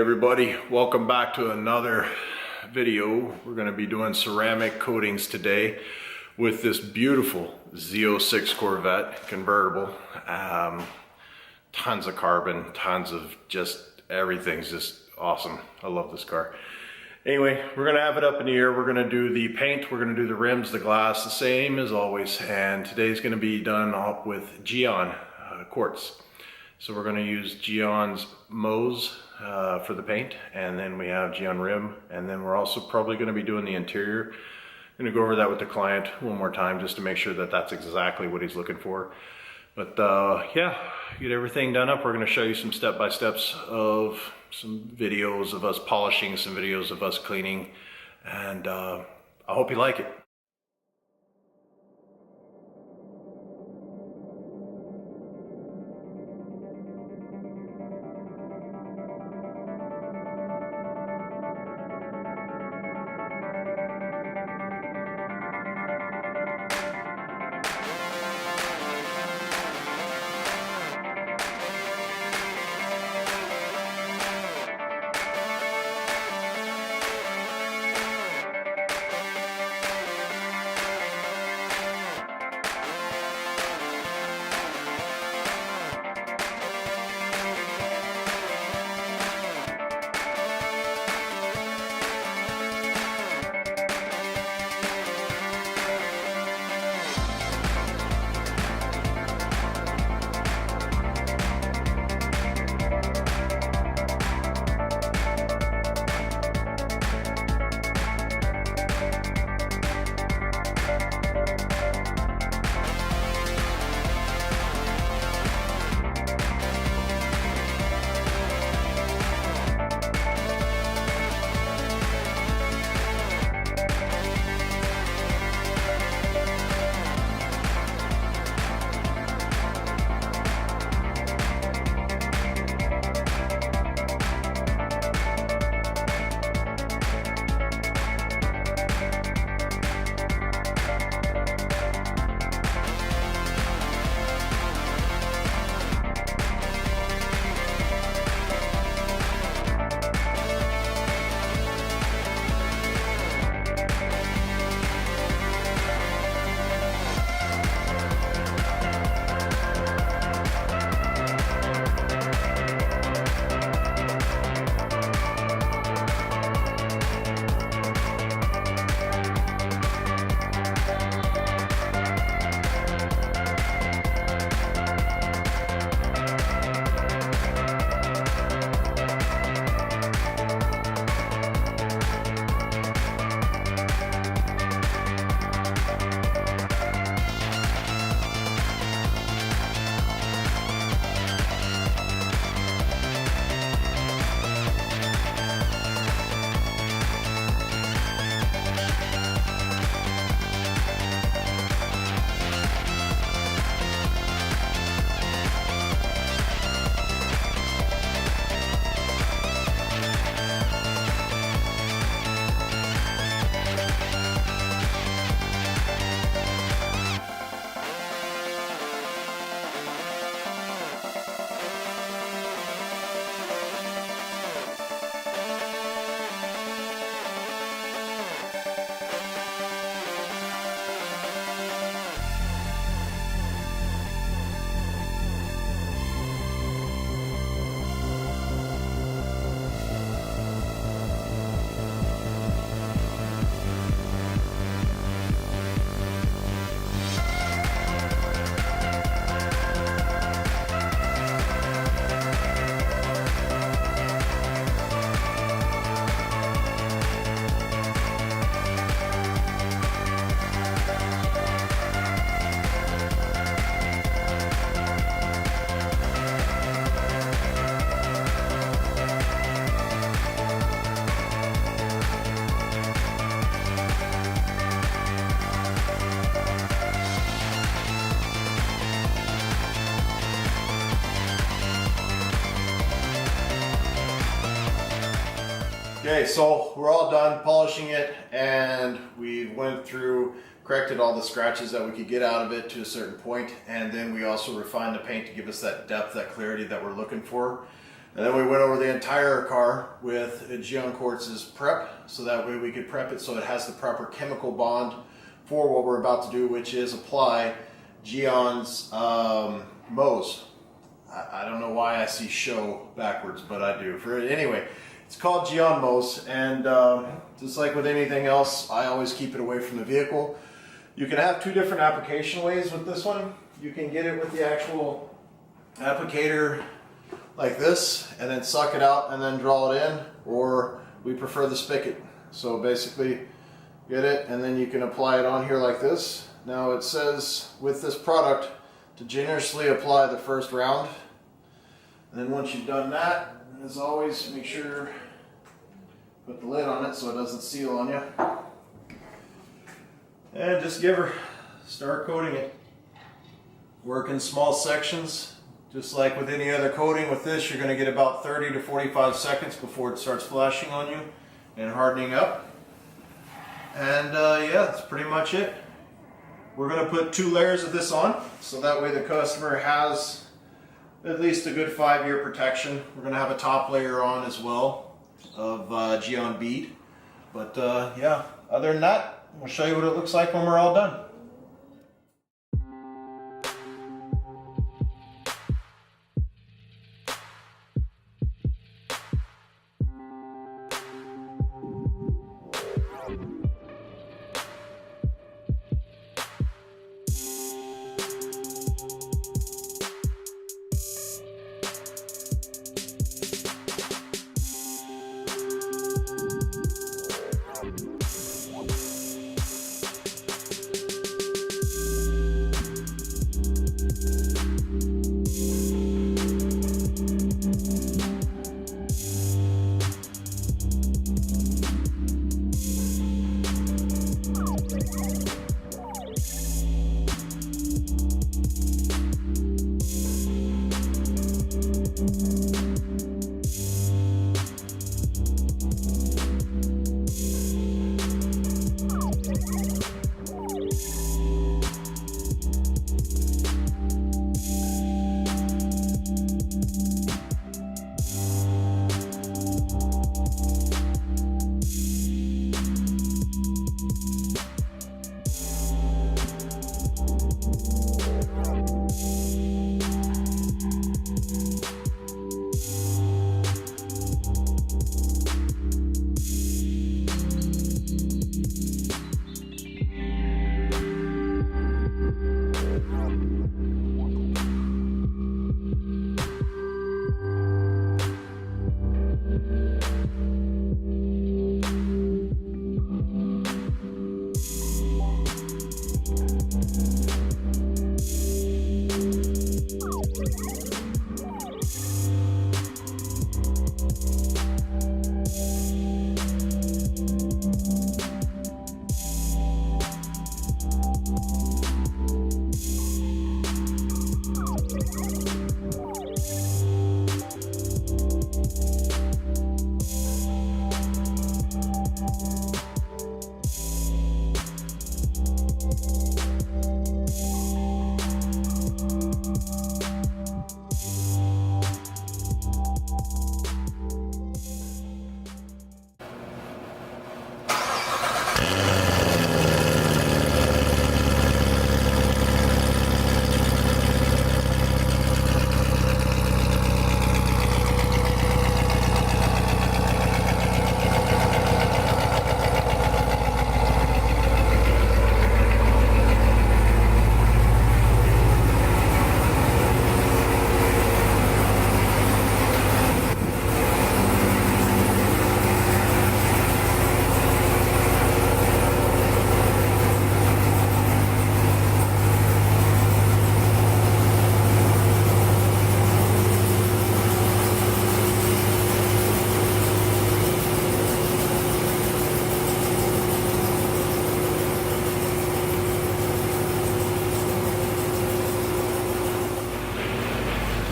Hey everybody, welcome back to another video. We're going to be doing ceramic coatings today with this beautiful Z06 Corvette convertible. Tons of carbon, tons of just everything's just awesome. I love this car. Anyway, we're going to have it up in the air. We're going to do the paint, we're going to do the rims, the glass, the same as always. And today's going to be done up with Gyeon Quartz. So we're going to use Gyeon's Mose for the paint, and then we have Gyeon Rim, and then we're also probably going to be doing the interior. I'm going to go over that with the client one more time just to make sure that that's exactly what he's looking for. But yeah, get everything done up. We're going to show you some step-by-steps of some videos of us polishing, some videos of us cleaning, and I hope you like it. Okay, so we're all done polishing it, and we went through, corrected all the scratches that we could get out of it to a certain point, and then we also refined the paint to give us that depth, that clarity that we're looking for. And then we went over the entire car with Gyeon Quartz's prep, so that way we could prep it so it has the proper chemical bond for what we're about to do, which is apply Gyeon's Mose. I don't know why I see show backwards, but I do. Anyway, it's called Gyeon Mose, and just like with anything else, I always keep it away from the vehicle. You can have two different application ways with this one. You can get it with the actual applicator like this, and then suck it out and then draw it in, or we prefer the spigot. So basically, get it, and then you can apply it on here like this. Now it says with this product to generously apply the first round. And then once you've done that, as always, make sure put the lid on it so it doesn't seal on you. And just give her, start coating it. Work in small sections, just like with any other coating. With this, you're going to get about 30 to 45 seconds before it starts flashing on you and hardening up. And yeah, that's pretty much it. We're going to put 2 layers of this on, so that way the customer has at least a good 5-year protection. We're going to have a top layer on as well of Gyeon bead. But yeah, other than that, we'll show you what it looks like when we're all done.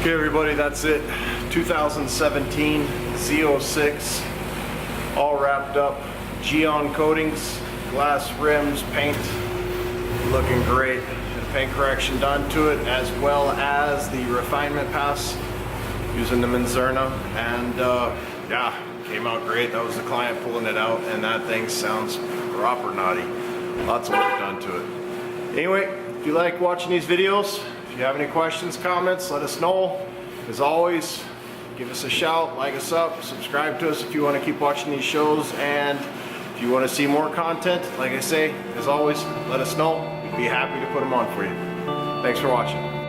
Okay everybody, that's it. 2017 Z06, all wrapped up. Gyeon coatings, glass rims, paint, looking great. And paint correction done to it, as well as the refinement pass using the Menzerna, and yeah, came out great. That was the client pulling it out, and that thing sounds proper naughty. Lots of work done to it. Anyway, if you like watching these videos, if you have any questions, comments, let us know. As always, give us a shout, like us up, subscribe to us if you want to keep watching these shows, and if you want to see more content, like I say, as always, let us know. We'd be happy to put them on for you. Thanks for watching.